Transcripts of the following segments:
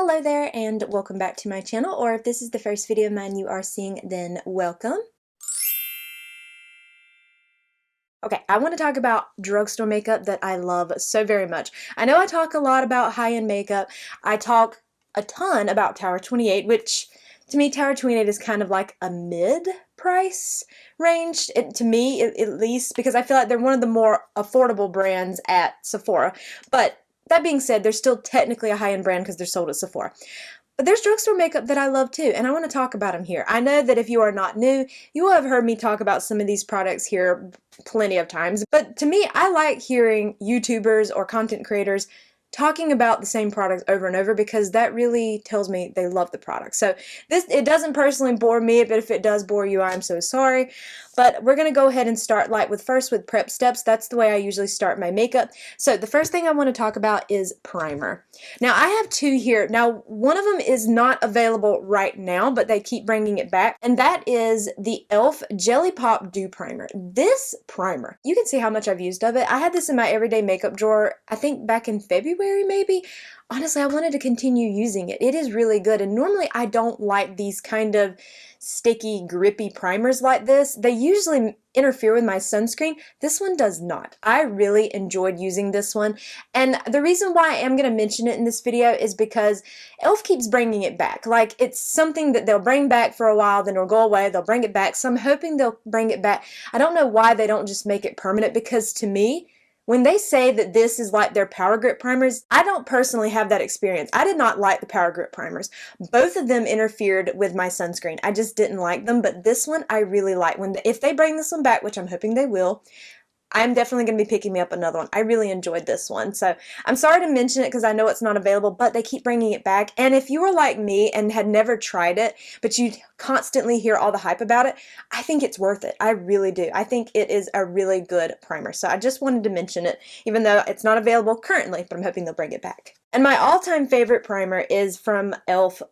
Hello there and welcome back to my channel, or if this is the first video of mine you are seeing, then welcome. Okay, I want to talk about drugstore makeup that I love so very much. I know I talk a lot about high-end makeup. I talk a ton about Tower 28, which to me Tower 28 is kind of like a mid-price range, to me at least, because I feel like they're one of the more affordable brands at Sephora. But that being said, they're still technically a high-end brand because they're sold at Sephora. But there's drugstore makeup that I love too, and I want to talk about them here. I know that if you are not new, you will have heard me talk about some of these products here plenty of times, but to me, I like hearing YouTubers or content creators talking about the same products over and over because that really tells me they love the product. So it doesn't personally bore me, but if it does bore you, I'm so sorry. But we're going to go ahead and start first with prep steps. That's the way I usually start my makeup. So the first thing I want to talk about is primer. Now I have two here. Now one of them is not available right now, but they keep bringing it back, and that is the e.l.f. Jelly Pop Dew Primer. This primer, you can see how much I've used of it. I had this in my everyday makeup drawer, I think back in February maybe. Honestly, I wanted to continue using it. It is really good, and normally I don't like these kind of sticky, grippy primers like this. They usually interfere with my sunscreen. This one does not. I really enjoyed using this one, and the reason why I am going to mention it in this video is because e.l.f. keeps bringing it back. Like, it's something that they'll bring back for a while, then it'll go away, they'll bring it back, so I'm hoping they'll bring it back. I don't know why they don't just make it permanent, because to me, when they say that this is like their Power Grip primers, I don't personally have that experience. I did not like the Power Grip primers. Both of them interfered with my sunscreen. I just didn't like them, but this one I really like. If they bring this one back, which I'm hoping they will, I'm definitely going to be picking me up another one. I really enjoyed this one. So I'm sorry to mention it because I know it's not available, but they keep bringing it back. And if you were like me and had never tried it, but you constantly hear all the hype about it, I think it's worth it. I really do. I think it is a really good primer. So I just wanted to mention it, even though it's not available currently, but I'm hoping they'll bring it back. And my all-time favorite primer is from e.l.f.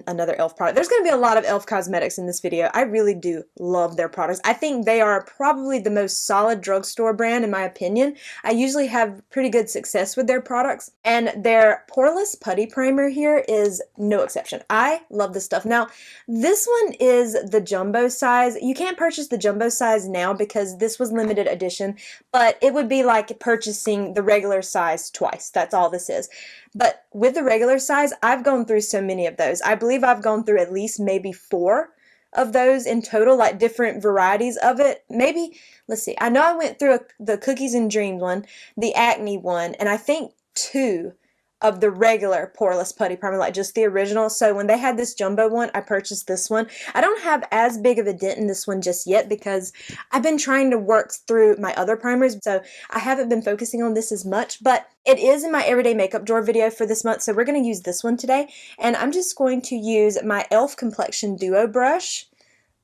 Another e.l.f. product. There's going to be a lot of e.l.f. cosmetics in this video. I really do love their products. I think they are probably the most solid drugstore brand in my opinion. I usually have pretty good success with their products, and their Poreless Putty Primer here is no exception. I love this stuff. Now, this one is the jumbo size. You can't purchase the jumbo size now because this was limited edition, but it would be like purchasing the regular size twice. That's all this is. But with the regular size, I've gone through so many of those. I believe I've gone through at least maybe 4 of those in total, like different varieties of it. Maybe, let's see, I know I went through the Cookies and Dream one, the Acne one, and I think 2 of the regular Poreless Putty Primer, like just the original. So when they had this jumbo one, I purchased this one. I don't have as big of a dent in this one just yet because I've been trying to work through my other primers, so I haven't been focusing on this as much, but it is in my everyday makeup drawer video for this month, so we're going to use this one today, and I'm just going to use my e.l.f. Complexion Duo brush.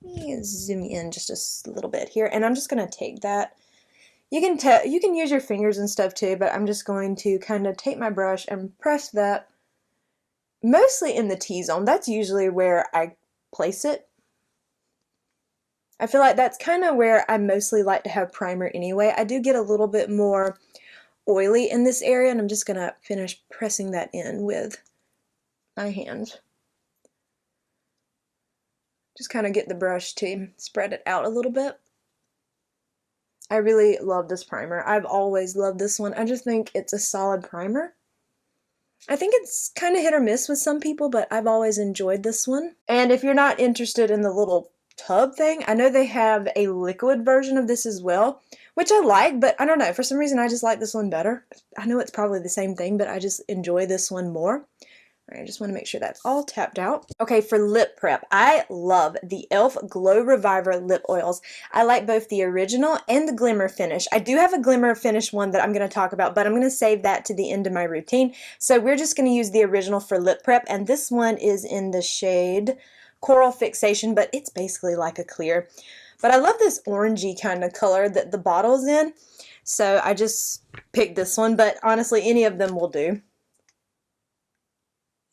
Let me zoom in just a little bit here, and I'm just going to take that. You can use your fingers and stuff too, but I'm just going to kind of take my brush and press that mostly in the T-zone. That's usually where I place it. I feel like that's kind of where I mostly like to have primer anyway. I do get a little bit more oily in this area, and I'm just going to finish pressing that in with my hand. Just kind of get the brush to spread it out a little bit. I really love this primer. I've always loved this one. I just think it's a solid primer. I think it's kind of hit or miss with some people, but I've always enjoyed this one. And if you're not interested in the little tub thing, I know they have a liquid version of this as well, which I like, but I don't know. For some reason, I just like this one better. I know it's probably the same thing, but I just enjoy this one more. I just want to make sure that's all tapped out. Okay, for lip prep, I love the e.l.f. Glow Reviver lip oils. I like both the original and the glimmer finish. I do have a glimmer finish one that I'm going to talk about, but I'm going to save that to the end of my routine. So we're just going to use the original for lip prep, and this one is in the shade Coral Fixation, but it's basically like a clear. But I love this orangey kind of color that the bottle's in, so I just picked this one, but honestly, any of them will do.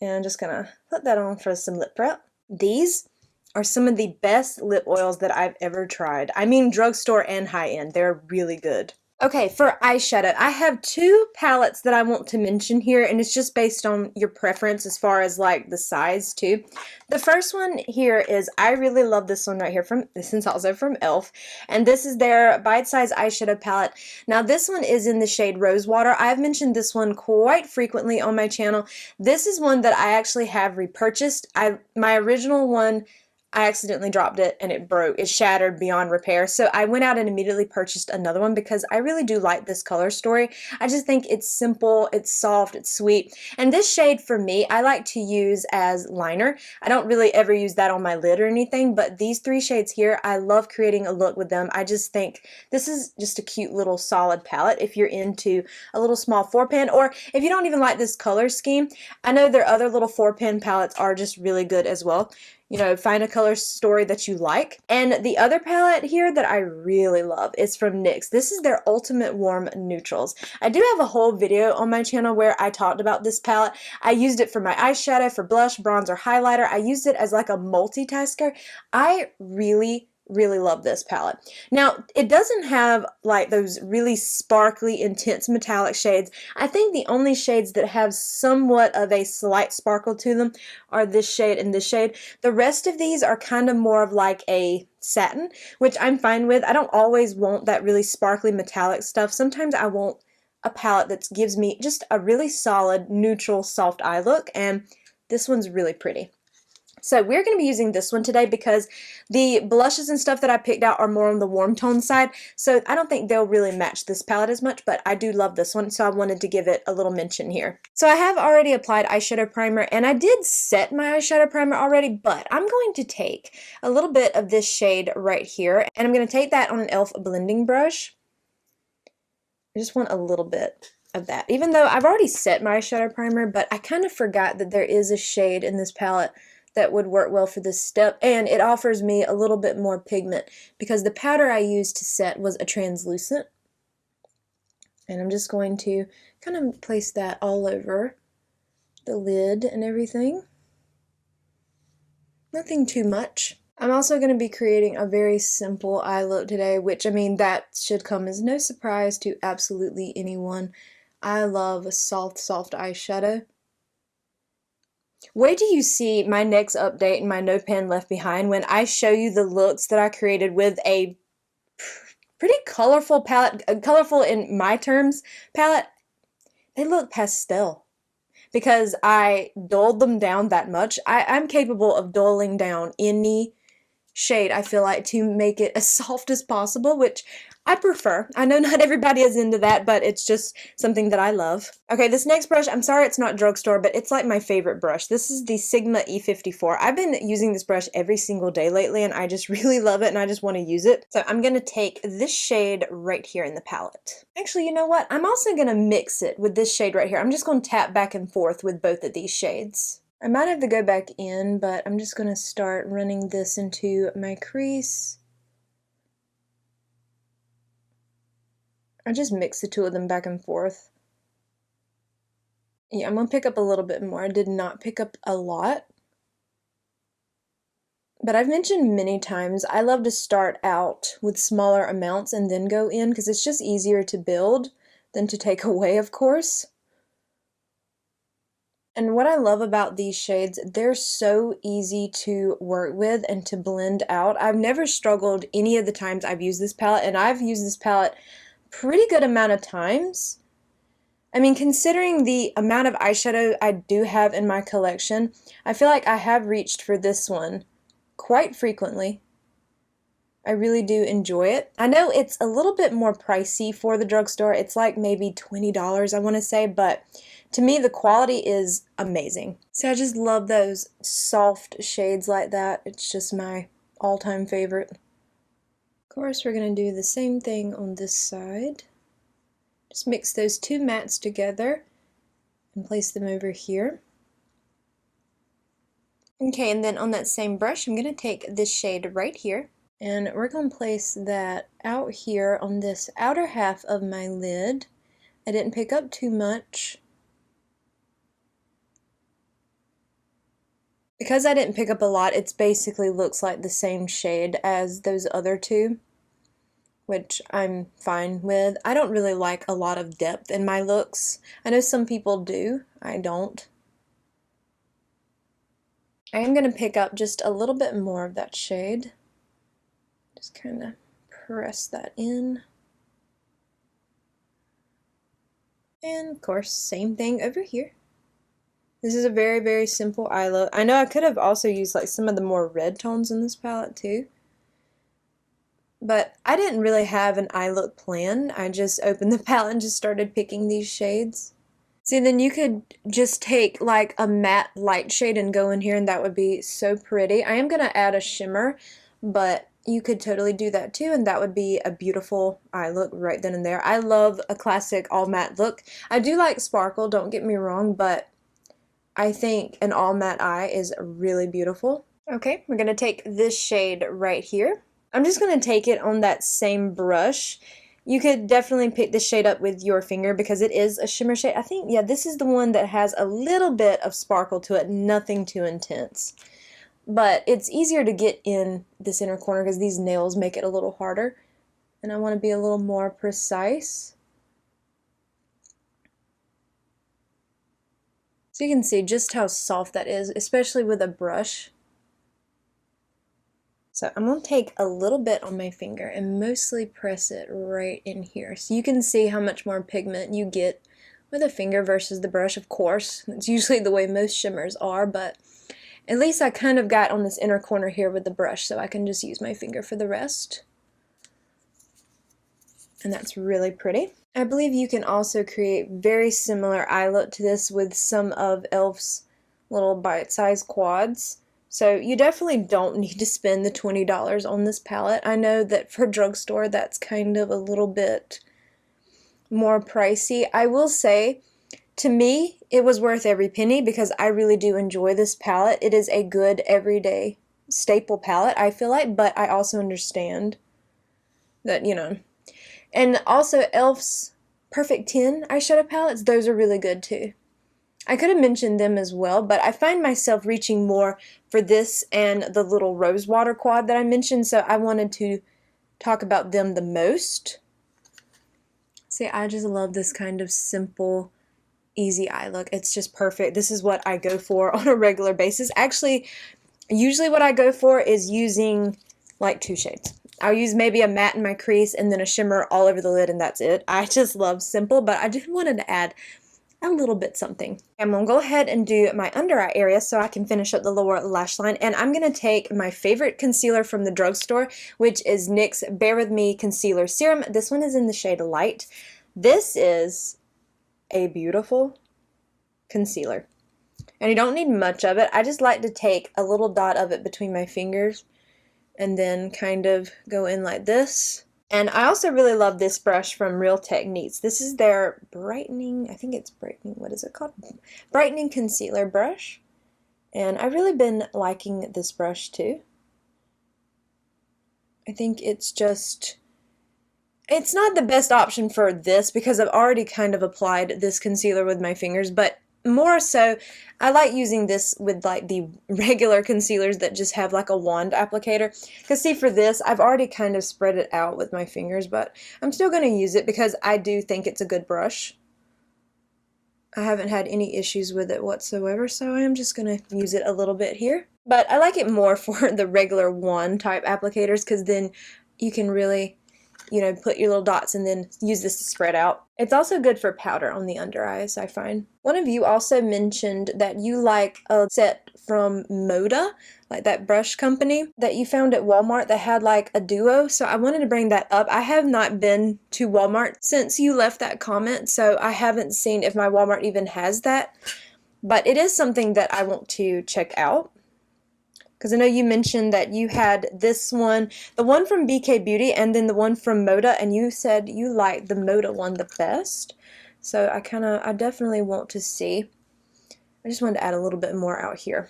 And I'm just gonna put that on for some lip prep. These are some of the best lip oils that I've ever tried. I mean drugstore and high-end. They're really good. Okay, for eyeshadow, I have two palettes that I want to mention here, and it's just based on your preference as far as like the size too. The first one here is, I really love this one right here this is also from e.l.f. and this is their bite-size eyeshadow palette. Now this one is in the shade Rosewater. I've mentioned this one quite frequently on my channel. This is one that I actually have repurchased. My original one, I accidentally dropped it and it broke. It shattered beyond repair. So I went out and immediately purchased another one because I really do like this color story. I just think it's simple, it's soft, it's sweet. And this shade for me, I like to use as liner. I don't really ever use that on my lid or anything, but these three shades here, I love creating a look with them. I just think this is just a cute little solid palette if you're into a little small 4-pan, or if you don't even like this color scheme. I know their other little 4-pan palettes are just really good as well. You know, find a color story that you like. And the other palette here that I really love is from NYX. This is their Ultimate Warm Neutrals. I do have a whole video on my channel where I talked about this palette. I used it for my eyeshadow, for blush, bronzer, highlighter. I used it as like a multitasker. I really love this palette. Now, it doesn't have like those really sparkly, intense metallic shades. I think the only shades that have somewhat of a slight sparkle to them are this shade and this shade. The rest of these are kind of more of like a satin, which I'm fine with. I don't always want that really sparkly metallic stuff. Sometimes I want a palette that gives me just a really solid, neutral, soft eye look, and this one's really pretty. So we're going to be using this one today because the blushes and stuff that I picked out are more on the warm tone side, so I don't think they'll really match this palette as much, but I do love this one, so I wanted to give it a little mention here. So I have already applied eyeshadow primer, and I did set my eyeshadow primer already, but I'm going to take a little bit of this shade right here, and I'm going to take that on an e.l.f. blending brush. I just want a little bit of that, even though I've already set my eyeshadow primer, but I kind of forgot that there is a shade in this palette that would work well for this step, and it offers me a little bit more pigment because the powder I used to set was a translucent. And I'm just going to kind of place that all over the lid and everything. Nothing too much. I'm also going to be creating a very simple eye look today, which, I mean, that should come as no surprise to absolutely anyone. I love a soft eyeshadow. Wait till you see my next update in my No Pan Left Behind when I show you the looks that I created with a pretty colorful palette, colorful in my terms palette. They look pastel because I dulled them down that much. I'm capable of dulling down any shade, I feel like, to make it as soft as possible, which I prefer. I know not everybody is into that, but it's just something that I love. Okay, this next brush, I'm sorry it's not Drugstore, but it's like my favorite brush. This is the Sigma E54. I've been using this brush every single day lately, and I just really love it, and I just want to use it. So I'm going to take this shade right here in the palette. Actually, you know what? I'm also going to mix it with this shade right here. I'm just going to tap back and forth with both of these shades. I might have to go back in, but I'm just going to start running this into my crease. I just mix the two of them back and forth. Yeah, I'm going to pick up a little bit more. I did not pick up a lot. But I've mentioned many times, I love to start out with smaller amounts and then go in because it's just easier to build than to take away, of course. And what I love about these shades, they're so easy to work with and to blend out. I've never struggled any of the times I've used this palette, and I've used this palette pretty good amount of times. I mean, considering the amount of eyeshadow I do have in my collection, I feel like I have reached for this one quite frequently. I really do enjoy it. I know it's a little bit more pricey for the drugstore. It's like maybe $20, I want to say, but to me the quality is amazing. So I just love those soft shades like that. It's just my all-time favorite. Of course, we're going to do the same thing on this side. Just mix those two mattes together and place them over here. Okay, and then on that same brush, I'm going to take this shade right here, and we're going to place that out here on this outer half of my lid. I didn't pick up too much. Because I didn't pick up a lot, it basically looks like the same shade as those other two. which I'm fine with. I don't really like a lot of depth in my looks. I know some people do. I don't. I am going to pick up just a little bit more of that shade. Just kind of press that in. And of course, same thing over here. This is a very, very simple eye look. I know I could have also used like some of the more red tones in this palette too. But I didn't really have an eye look plan. I just opened the palette and just started picking these shades. See, then you could just take like a matte light shade and go in here and that would be so pretty. I am going to add a shimmer, but you could totally do that too and that would be a beautiful eye look right then and there. I love a classic all matte look. I do like sparkle, don't get me wrong, but I think an all matte eye is really beautiful. Okay, we're going to take this shade right here. I'm just going to take it on that same brush. You could definitely pick this shade up with your finger because it is a shimmer shade. I think, yeah, this is the one that has a little bit of sparkle to it, nothing too intense. But it's easier to get in this inner corner because these nails make it a little harder. And I want to be a little more precise. So you can see just how soft that is, especially with a brush. So I'm going to take a little bit on my finger and mostly press it right in here. So you can see how much more pigment you get with a finger versus the brush, of course. It's usually the way most shimmers are, but at least I kind of got on this inner corner here with the brush, so I can just use my finger for the rest. And that's really pretty. I believe you can also create very similar eye look to this with some of e.l.f.'s little bite-sized quads. So you definitely don't need to spend the $20 on this palette. I know that for Drugstore that's kind of a little bit more pricey. I will say, to me, it was worth every penny because I really do enjoy this palette. It is a good everyday staple palette, I feel like, but I also understand that, you know. And also e.l.f.'s Perfect 10 eyeshadow palettes, those are really good too. I could have mentioned them as well, but I find myself reaching more for this and the little rose water quad that I mentioned, so I wanted to talk about them the most. See, I just love this kind of simple, easy eye look. It's just perfect. This is what I go for on a regular basis. Actually, usually what I go for is using like 2 shades. I'll use maybe a matte in my crease and then a shimmer all over the lid and that's it. I just love simple, but I just wanted to add a little bit something. I'm going to go ahead and do my under eye area so I can finish up the lower lash line, and I'm going to take my favorite concealer from the Drugstore, which is NYX's Bare With Me Concealer Serum. This one is in the shade Light. This is a beautiful concealer, and you don't need much of it. I just like to take a little dot of it between my fingers and then kind of go in like this. And I also really love this brush from Real Techniques. This is their brightening, I think it's brightening, what is it called? Brightening concealer brush. And I've really been liking this brush too. I think it's just, it's not the best option for this because I've already kind of applied this concealer with my fingers, but more so, I like using this with like the regular concealers that just have like a wand applicator. Because see, for this, I've already kind of spread it out with my fingers, but I'm still going to use it because I do think it's a good brush. I haven't had any issues with it whatsoever, so I am just going to use it a little bit here. But I like it more for the regular wand type applicators because then you can really, you know, put your little dots and then use this to spread out. It's also good for powder on the under eyes, I find. One of you also mentioned that you like a set from Moda, like that brush company that you found at Walmart that had like a duo, so I wanted to bring that up. I have not been to Walmart since you left that comment, so I haven't seen if my Walmart even has that, but it is something that I want to check out. Because I know you mentioned that you had this one, the one from BK Beauty, and then the one from Moda, and you said you liked the Moda one the best. So I definitely want to see. I just wanted to add a little bit more out here.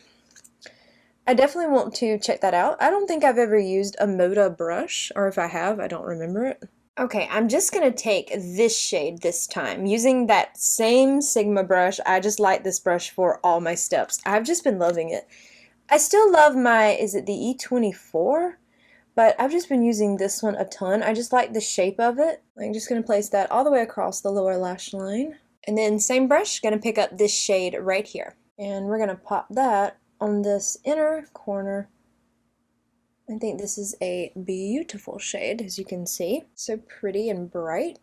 I definitely want to check that out. I don't think I've ever used a Moda brush, or if I have, I don't remember it. Okay, I'm just going to take this shade this time. Using that same Sigma brush, I just like this brush for all my steps. I've just been loving it. I still love my, is it the E24? but I've just been using this one a ton. I just like the shape of it. I'm just going to place that all the way across the lower lash line. And then same brush, going to pick up this shade right here. And we're going to pop that on this inner corner. I think this is a beautiful shade, as you can see. So pretty and bright.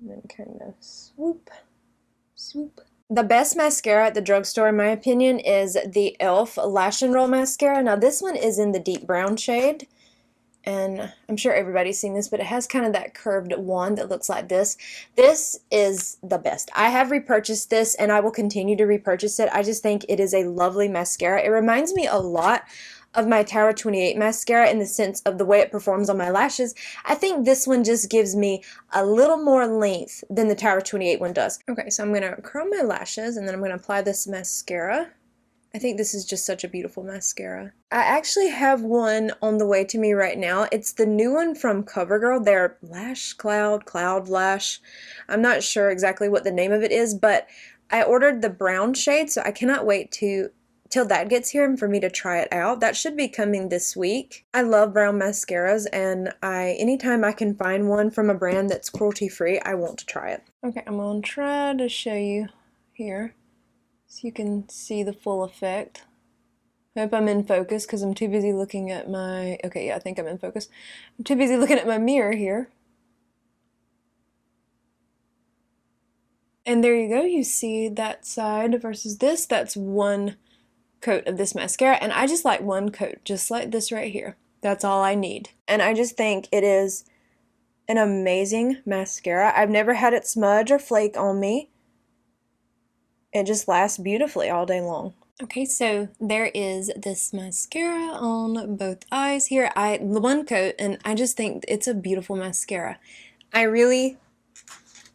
And then kind of swoop, swoop. The best mascara at the drugstore, in my opinion, is the e.l.f. Lash and Roll Mascara. Now, this one is in the deep brown shade. And I'm sure everybody's seen this, but it has kind of that curved wand that looks like this. This is the best. I have repurchased this, and I will continue to repurchase it. I just think it is a lovely mascara. It reminds me a lot of my Tower 28 mascara in the sense of the way it performs on my lashes. I think this one just gives me a little more length than the Tower 28 one does. Okay, so I'm going to curl my lashes, and then I'm going to apply this mascara. I think this is just such a beautiful mascara. I actually have one on the way to me right now. It's the new one from CoverGirl. Their Lash Cloud Lash. I'm not sure exactly what the name of it is, but I ordered the brown shade, so I cannot wait till that gets here and for me to try it out. That should be coming this week. I love brown mascaras, and anytime I can find one from a brand that's cruelty-free, I want to try it. Okay, I'm going to try to show you here, so you can see the full effect. I hope I'm in focus because I'm too busy looking at my... Okay, yeah, I think I'm in focus. I'm too busy looking at my mirror here. And there you go. You see that side versus this. That's one coat of this mascara. And I just like one coat, just like this right here. That's all I need. And I just think it is an amazing mascara. I've never had it smudge or flake on me. It just lasts beautifully all day long. Okay, so there is this mascara on both eyes here. One coat, and I just think it's a beautiful mascara. I really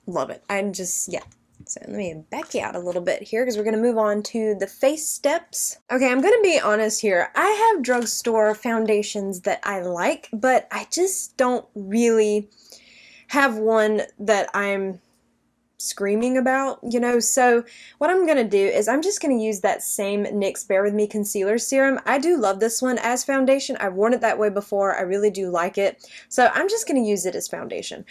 love it. Yeah. So let me back you out a little bit here because we're going to move on to the face steps. Okay, I'm going to be honest here. I have drugstore foundations that I like, but I just don't really have one that I'm screaming about, you know. So what I'm gonna do is I'm just gonna use that same NYX Bare With Me concealer serum. I do love this one as foundation. I've worn it that way before. I really do like it, so I'm just gonna use it as foundation.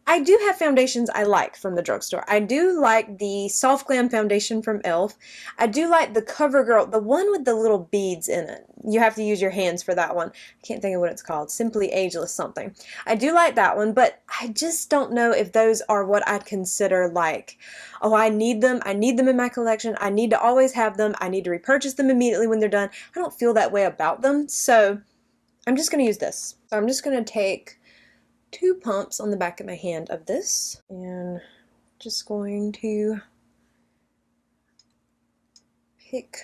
I do have foundations I like from the drugstore. I do like the Soft Glam foundation from e.l.f. I do like the CoverGirl, the one with the little beads in it. You have to use your hands for that one. I can't think of what it's called. Simply Ageless something. I do like that one, but I just don't know if those are what I'd consider like, oh, I need them. I need them in my collection. I need to always have them. I need to repurchase them immediately when they're done. I don't feel that way about them, so I'm just going to use this. So I'm just going to take 2 pumps on the back of my hand of this, and just going to pick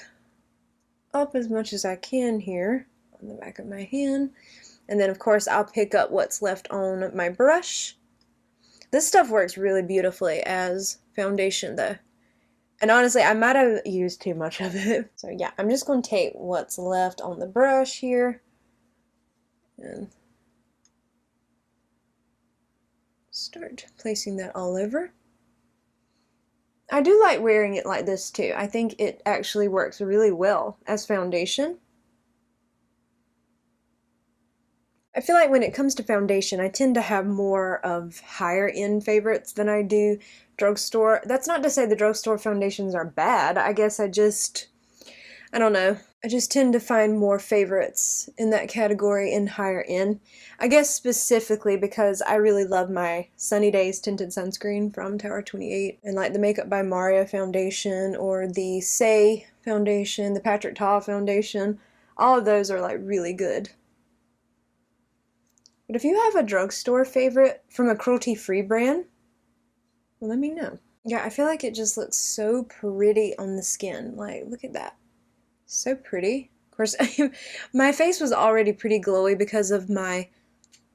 up as much as I can here on the back of my hand, and then of course I'll pick up what's left on my brush. This stuff works really beautifully as foundation though, and honestly I might have used too much of it. So yeah, I'm just going to take what's left on the brush here and start placing that all over. I do like wearing it like this too. I think it actually works really well as foundation. I feel like when it comes to foundation, I tend to have more of higher end favorites than I do drugstore. That's not to say the drugstore foundations are bad. I guess I don't know. I just tend to find more favorites in that category in higher end. I guess specifically because I really love my Sunny Days tinted sunscreen from Tower 28, and like the Makeup by Mario foundation or the Say foundation, the Patrick Ta foundation. All of those are like really good. But if you have a drugstore favorite from a cruelty-free brand, well, let me know. Yeah, I feel like it just looks so pretty on the skin. Like, look at that. So pretty. Of course, my face was already pretty glowy because of my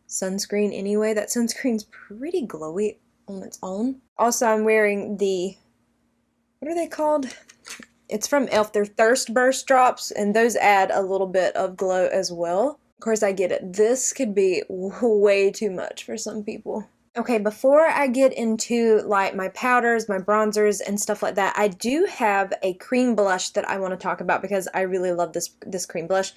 sunscreen anyway. That sunscreen's pretty glowy on its own. Also, I'm wearing the, what are they called? It's from e.l.f. They're Thirst Burst drops, and those add a little bit of glow as well. Of course, I get it. This could be way too much for some people. Okay, before I get into like my powders, my bronzers, and stuff like that, I do have a cream blush that I want to talk about because I really love this cream blush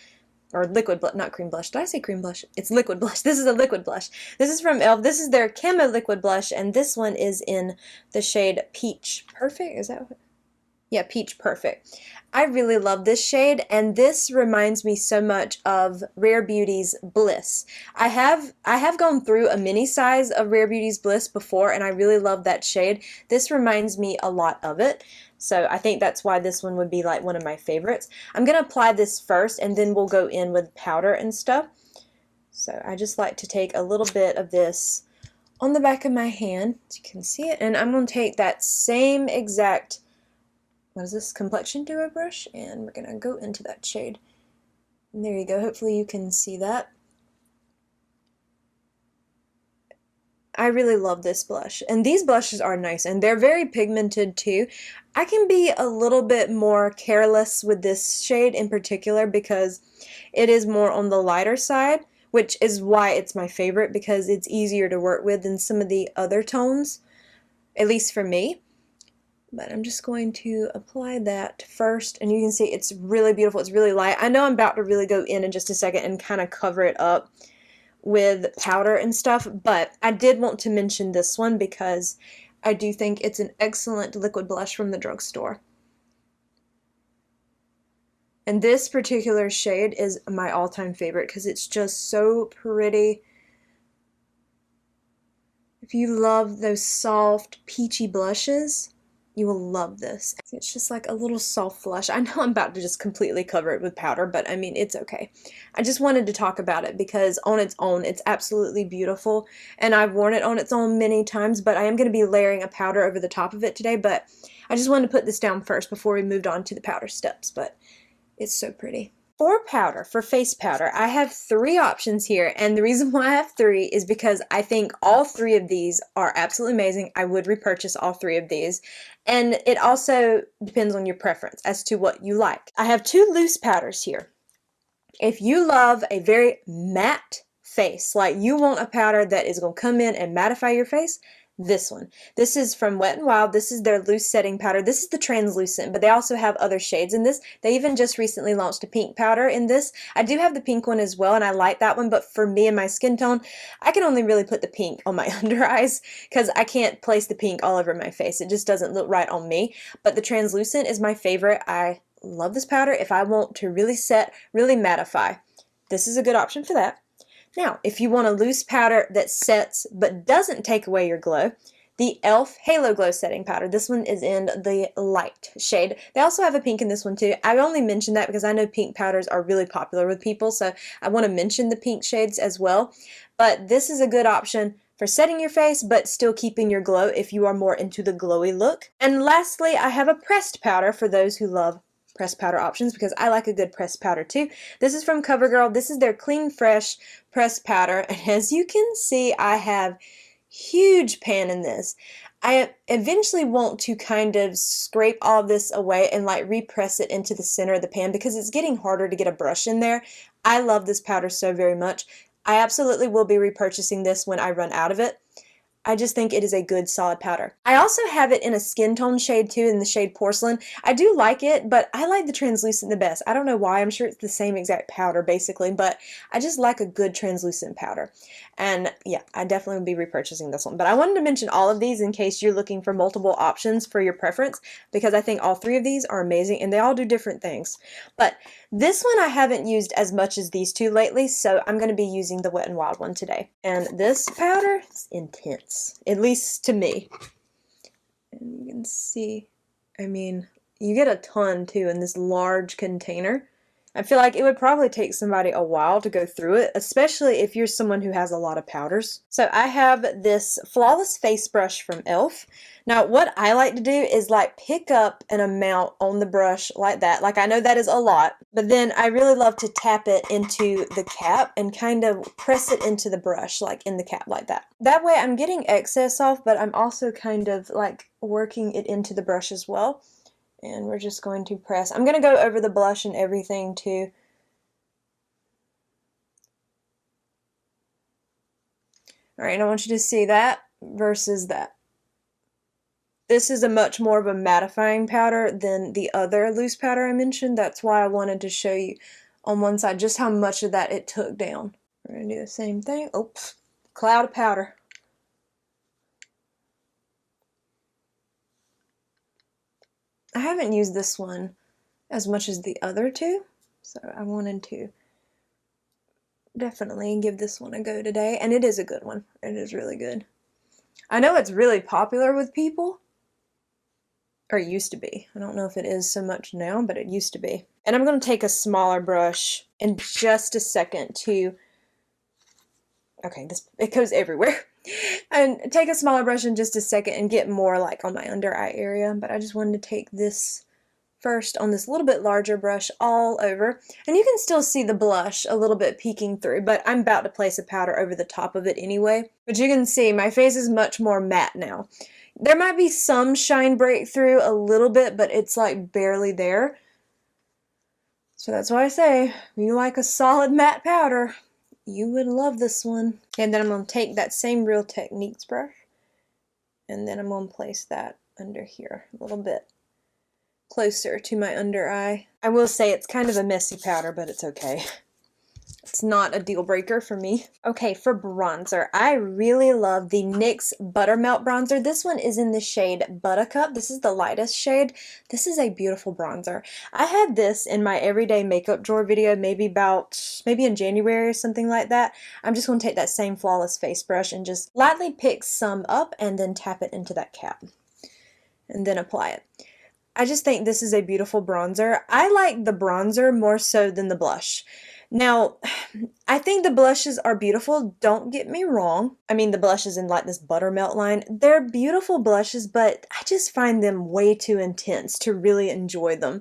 or liquid blush, not cream blush. Did I say cream blush? It's liquid blush. This is a liquid blush. This is from e.l.f. This is their Camo liquid blush, and this one is in the shade Peach Perfect. Is that what? Yeah, Peach Perfect. I really love this shade, and this reminds me so much of Rare Beauty's Bliss. I have gone through a mini size of Rare Beauty's Bliss before, and I really love that shade. This reminds me a lot of it, so I think that's why this one would be like one of my favorites. I'm going to apply this first, and then we'll go in with powder and stuff. So I just like to take a little bit of this on the back of my hand, so you can see it, and I'm going to take that same exact, what is this, complexion duo brush, and we're going to go into that shade. And there you go, hopefully you can see that. I really love this blush, and these blushes are nice, and they're very pigmented too. I can be a little bit more careless with this shade in particular because it is more on the lighter side, which is why it's my favorite, because it's easier to work with than some of the other tones, at least for me. But I'm just going to apply that first, and you can see it's really beautiful. It's really light. I know I'm about to really go in just a second and kind of cover it up with powder and stuff, but I did want to mention this one because I do think it's an excellent liquid blush from the drugstore. And this particular shade is my all-time favorite because it's just so pretty. If you love those soft, peachy blushes, you will love this. It's just like a little soft blush. I know I'm about to just completely cover it with powder, but I mean, it's okay. I just wanted to talk about it because on its own, it's absolutely beautiful. And I've worn it on its own many times, but I am going to be layering a powder over the top of it today. But I just wanted to put this down first before we moved on to the powder steps, but it's so pretty. For powder, for face powder, I have 3 options here, and the reason why I have 3 is because I think all 3 of these are absolutely amazing. I would repurchase all 3 of these, and it also depends on your preference as to what you like. I have 2 loose powders here. If you love a very matte face, like you want a powder that is going to come in and mattify your face, this one. This is from Wet n Wild. This is their loose setting powder. This is the translucent, but they also have other shades in this. They even just recently launched a pink powder in this. I do have the pink one as well, and I like that one, but for me and my skin tone, I can only really put the pink on my under eyes because I can't place the pink all over my face. It just doesn't look right on me, but the translucent is my favorite. I love this powder if I want to really set, really mattify. This is a good option for that. Now, if you want a loose powder that sets but doesn't take away your glow, the e.l.f. Halo Glow Setting Powder. This one is in the light shade. They also have a pink in this one too. I only mentioned that because I know pink powders are really popular with people, so I want to mention the pink shades as well. But this is a good option for setting your face but still keeping your glow if you are more into the glowy look. And lastly, I have a pressed powder for those who love pressed powder options because I like a good pressed powder too. This is from CoverGirl. This is their Clean Fresh pressed powder, and as you can see, I have huge pan in this. I eventually want to kind of scrape all of this away and like repress it into the center of the pan because it's getting harder to get a brush in there. I love this powder so very much. I absolutely will be repurchasing this when I run out of it. I just think it is a good solid powder. I also have it in a skin tone shade too, in the shade Porcelain. I do like it, but I like the translucent the best. I don't know why. I'm sure it's the same exact powder basically, but I just like a good translucent powder. And yeah, I definitely will be repurchasing this one. But I wanted to mention all of these in case you're looking for multiple options for your preference because I think all 3 of these are amazing and they all do different things. But this one I haven't used as much as these 2 lately, so I'm going to be using the Wet n Wild one today. And this powder is intense, at least to me. And you can see, I mean, you get a ton too in this large container. I feel like it would probably take somebody a while to go through it, especially if you're someone who has a lot of powders. So I have this Flawless Face Brush from e.l.f. Now what I like to do is like pick up an amount on the brush like that. Like I know that is a lot, but then I really love to tap it into the cap and kind of press it into the brush like in the cap like that. That way I'm getting excess off, but I'm also kind of like working it into the brush as well. And we're just going to press. I'm going to go over the blush and everything too. Alright, I want you to see that versus that. This is a much more of a mattifying powder than the other loose powder I mentioned. That's why I wanted to show you on one side, just how much of that it took down. We're going to do the same thing. Oops, cloud of powder. I haven't used this one as much as the other two, so I wanted to definitely give this one a go today, and it is a good one. It is really good. I know it's really popular with people, or it used to be. I don't know if it is so much now, but it used to be. And I'm going to take a smaller brush in just a second to, okay, it goes everywhere. And take a smaller brush in just a second and get more like on my under eye area, but I just wanted to take this first on this little bit larger brush all over, and you can still see the blush a little bit peeking through, but I'm about to place a powder over the top of it anyway. But you can see my face is much more matte now. There might be some shine breakthrough a little bit, but it's like barely there. So that's why I say, if you like a solid matte powder, you would love this one. And then I'm going to take that same Real Techniques brush, and then I'm going to place that under here a little bit closer to my under eye. I will say it's kind of a messy powder, but it's okay. It's not a deal breaker for me. Okay, for bronzer, I really love the NYX Buttermelt bronzer. This one is in the shade Buttercup. This is the lightest shade. This is a beautiful bronzer. I had this in my everyday makeup drawer video maybe in January or something like that. I'm just going to take that same Flawless face brush and just lightly pick some up and then tap it into that cap and then apply it. I just think this is a beautiful bronzer. I like the bronzer more so than the blush. Now, I think the blushes are beautiful, don't get me wrong. I mean, the blushes in like this Buttermelt line, they're beautiful blushes, but I just find them way too intense to really enjoy them.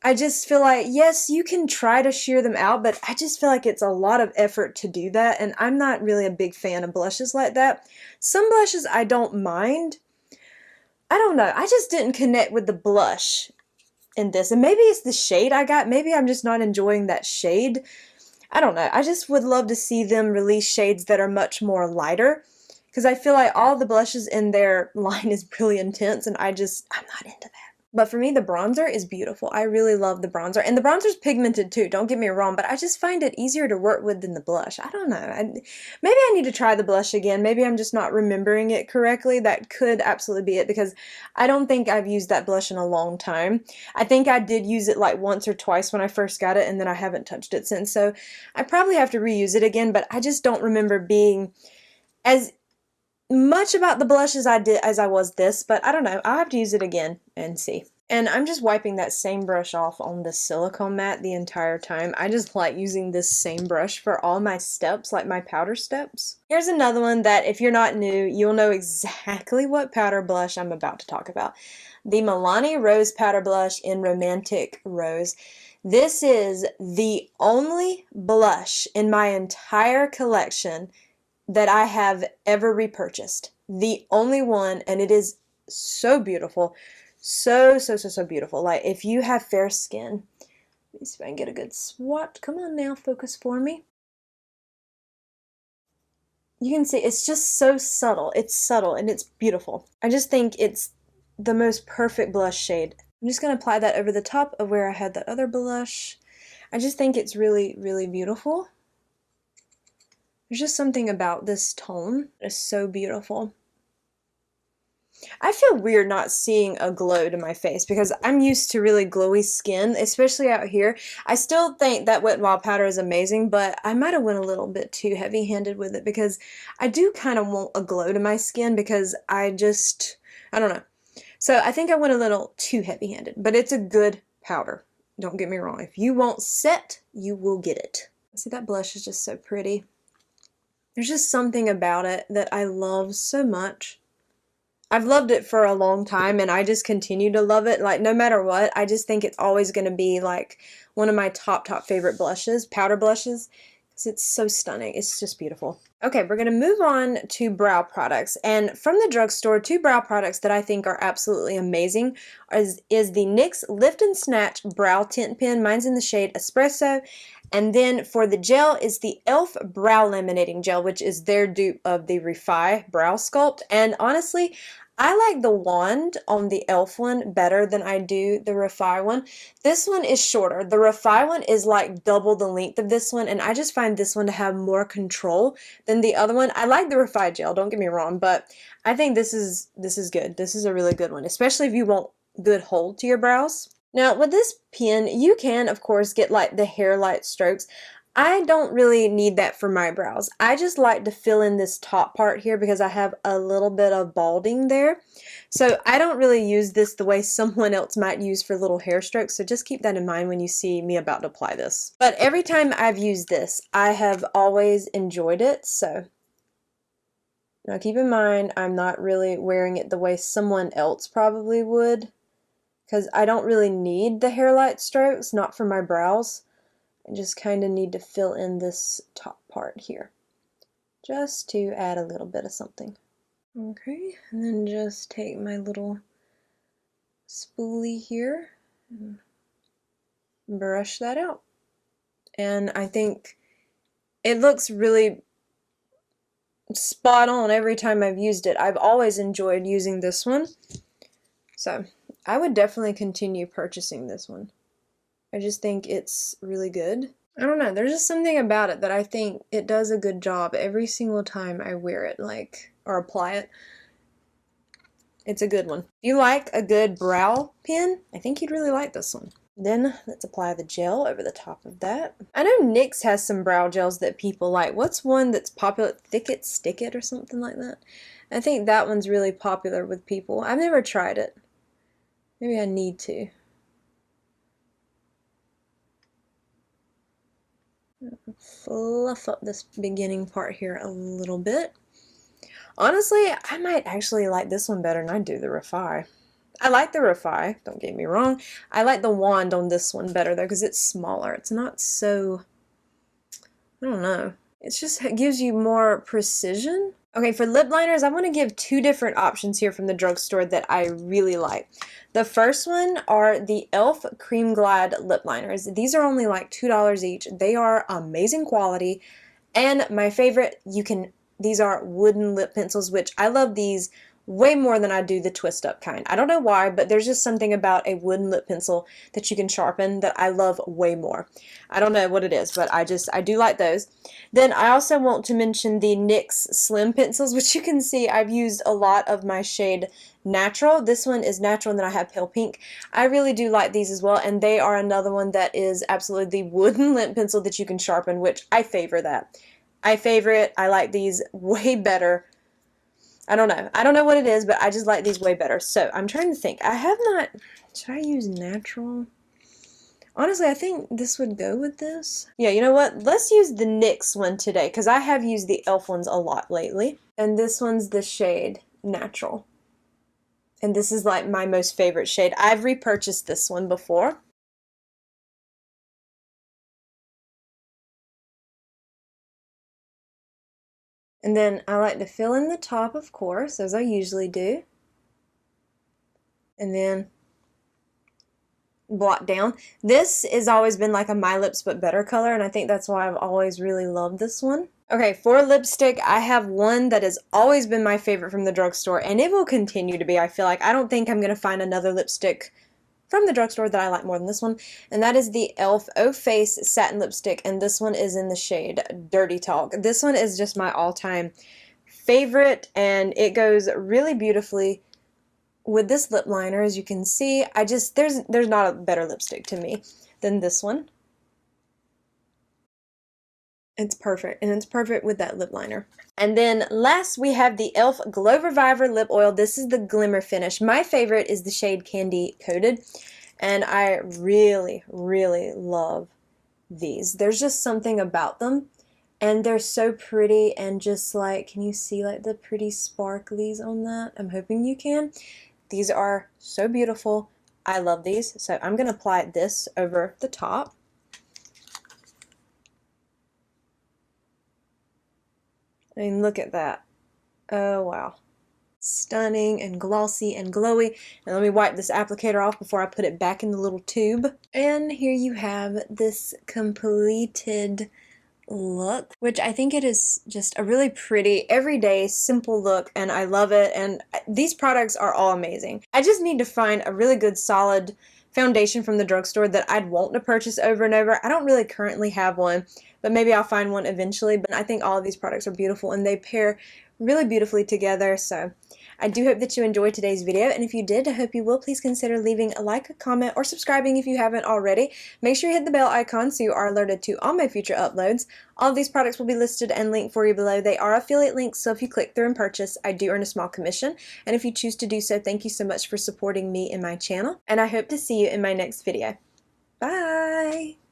I just feel like, yes, you can try to sheer them out, but I just feel like it's a lot of effort to do that, and I'm not really a big fan of blushes like that. Some blushes I don't mind. I don't know, I just didn't connect with the blush in this, and maybe it's the shade I got. Maybe I'm just not enjoying that shade. I don't know. I just would love to see them release shades that are much more lighter, because I feel like all the blushes in their line is really intense, and I'm not into that. But for me, the bronzer is beautiful. I really love the bronzer, and the bronzer's pigmented too, don't get me wrong, but I just find it easier to work with than the blush. I don't know. Maybe I need to try the blush again. Maybe I'm just not remembering it correctly. That could absolutely be it, because I don't think I've used that blush in a long time. I think I did use it like once or twice when I first got it, and then I haven't touched it since, so I probably have to reuse it again, but I just don't remember being as much about the blush as I was this, but I don't know. I'll have to use it again and see. And I'm just wiping that same brush off on the silicone mat the entire time. I just like using this same brush for all my steps, like my powder steps. Here's another one that if you're not new, you'll know exactly what powder blush I'm about to talk about. The Milani Rose Powder Blush in Romantic Rose. This is the only blush in my entire collection that I have ever repurchased. The only one, and it is so beautiful. So beautiful. Like, if you have fair skin, let me see if I can get a good swatch. Come on now, focus for me. You can see it's just so subtle. It's subtle and it's beautiful. I just think it's the most perfect blush shade. I'm just going to apply that over the top of where I had that other blush. I just think it's really, really beautiful. There's just something about this tone that is so beautiful. I feel weird not seeing a glow to my face because I'm used to really glowy skin, especially out here. I still think that Wet n Wild powder is amazing, but I might have went a little bit too heavy-handed with it because I do kind of want a glow to my skin because I don't know. So I think I went a little too heavy-handed, but it's a good powder. Don't get me wrong. If you want set, you will get it. See, that blush is just so pretty. There's just something about it that I love so much. I've loved it for a long time, and I just continue to love it. Like, no matter what, I just think it's always going to be like one of my top favorite blushes, powder blushes, because it's so stunning. It's just beautiful. Okay, we're going to move on to brow products, and from the drugstore, two brow products that I think are absolutely amazing is the NYX Lift and Snatch Brow Tint Pen. Mine's in the shade Espresso. And then for the gel is the e.l.f. Brow Laminating Gel, which is their dupe of the Refi Brow Sculpt. And honestly, I like the wand on the e.l.f. one better than I do the Refi one. This one is shorter. The Refi one is like double the length of this one, and I just find this one to have more control than the other one. I like the Refi gel, don't get me wrong, but I think this is good. This is a really good one, especially if you want good hold to your brows. Now, with this pen, you can, of course, get like the hair light strokes. I don't really need that for my brows. I just like to fill in this top part here because I have a little bit of balding there. So I don't really use this the way someone else might use for little hair strokes. So just keep that in mind when you see me about to apply this. But every time I've used this, I have always enjoyed it. So now keep in mind, I'm not really wearing it the way someone else probably would, because I don't really need the hair light strokes, not for my brows. I just kind of need to fill in this top part here, just to add a little bit of something. Okay, and then just take my little spoolie here and brush that out. And I think it looks really spot on every time I've used it. I've always enjoyed using this one, so I would definitely continue purchasing this one. I just think it's really good. I don't know, there's just something about it that I think it does a good job every single time I wear it, like, or apply it. It's a good one. If you like a good brow pen, I think you'd really like this one. Then let's apply the gel over the top of that. I know NYX has some brow gels that people like. What's one that's popular? Thick It, Stick It, or something like that? I think that one's really popular with people. I've never tried it. Maybe I need to. Fluff up this beginning part here a little bit. Honestly, I might actually like this one better than I do the Refi. I like the Refi, don't get me wrong. I like the wand on this one better though because it's smaller. It's not so, I don't know. It gives you more precision. Okay, for lip liners, I want to give two different options here from the drugstore that I really like. The first one are the e.l.f. Cream Glide lip liners. These are only like $2 each. They are amazing quality. And my favorite, these are wooden lip pencils, which I love these way more than I do the twist up kind. I don't know why, but there's just something about a wooden lip pencil that you can sharpen that I love way more. I don't know what it is, but I do like those. Then I also want to mention the NYX Slim pencils, which you can see I've used a lot of my shade Natural. This one is Natural, and then I have Pale Pink. I really do like these as well, and they are another one that is absolutely the wooden lip pencil that you can sharpen, which I favor that. I favor it. I like these way better. I don't know what it is, but I just like these way better. So I'm trying to think. Should I use Natural? Honestly, I think this would go with this. Yeah, you know what? Let's use the NYX one today, because I have used the e.l.f. ones a lot lately. And this one's the shade Natural. And this is like my most favorite shade. I've repurchased this one before. And then I like to fill in the top, of course, as I usually do. And then blot down. This has always been like a My Lips But Better color, and I think that's why I've always really loved this one. Okay, for lipstick, I have one that has always been my favorite from the drugstore, and it will continue to be, I feel like. I don't think I'm going to find another lipstick from the drugstore that I like more than this one, and that is the e.l.f. O Face Satin Lipstick, and this one is in the shade Dirty Talk. This one is just my all-time favorite, and it goes really beautifully with this lip liner. As you can see, there's not a better lipstick to me than this one. It's perfect, and it's perfect with that lip liner. And then last we have the e.l.f. Glow Reviver Lip Oil. This is the Glimmer Finish. My favorite is the shade Candy Coated, and I really, really love these. There's just something about them, and they're so pretty, and just like, can you see like the pretty sparklies on that? I'm hoping you can. These are so beautiful. I love these, so I'm going to apply this over the top. I mean, look at that. Oh, wow. Stunning and glossy and glowy. And let me wipe this applicator off before I put it back in the little tube. And here you have this completed look, which I think it is just a really pretty, everyday, simple look, and I love it, and these products are all amazing. I just need to find a really good, solid foundation from the drugstore that I'd want to purchase over and over. I don't really currently have one, but maybe I'll find one eventually, but I think all of these products are beautiful, and they pair really beautifully together, so I do hope that you enjoyed today's video, and if you did, I hope you will please consider leaving a like, a comment, or subscribing if you haven't already. Make sure you hit the bell icon so you are alerted to all my future uploads. All of these products will be listed and linked for you below. They are affiliate links, so if you click through and purchase, I do earn a small commission, and if you choose to do so, thank you so much for supporting me and my channel, and I hope to see you in my next video. Bye!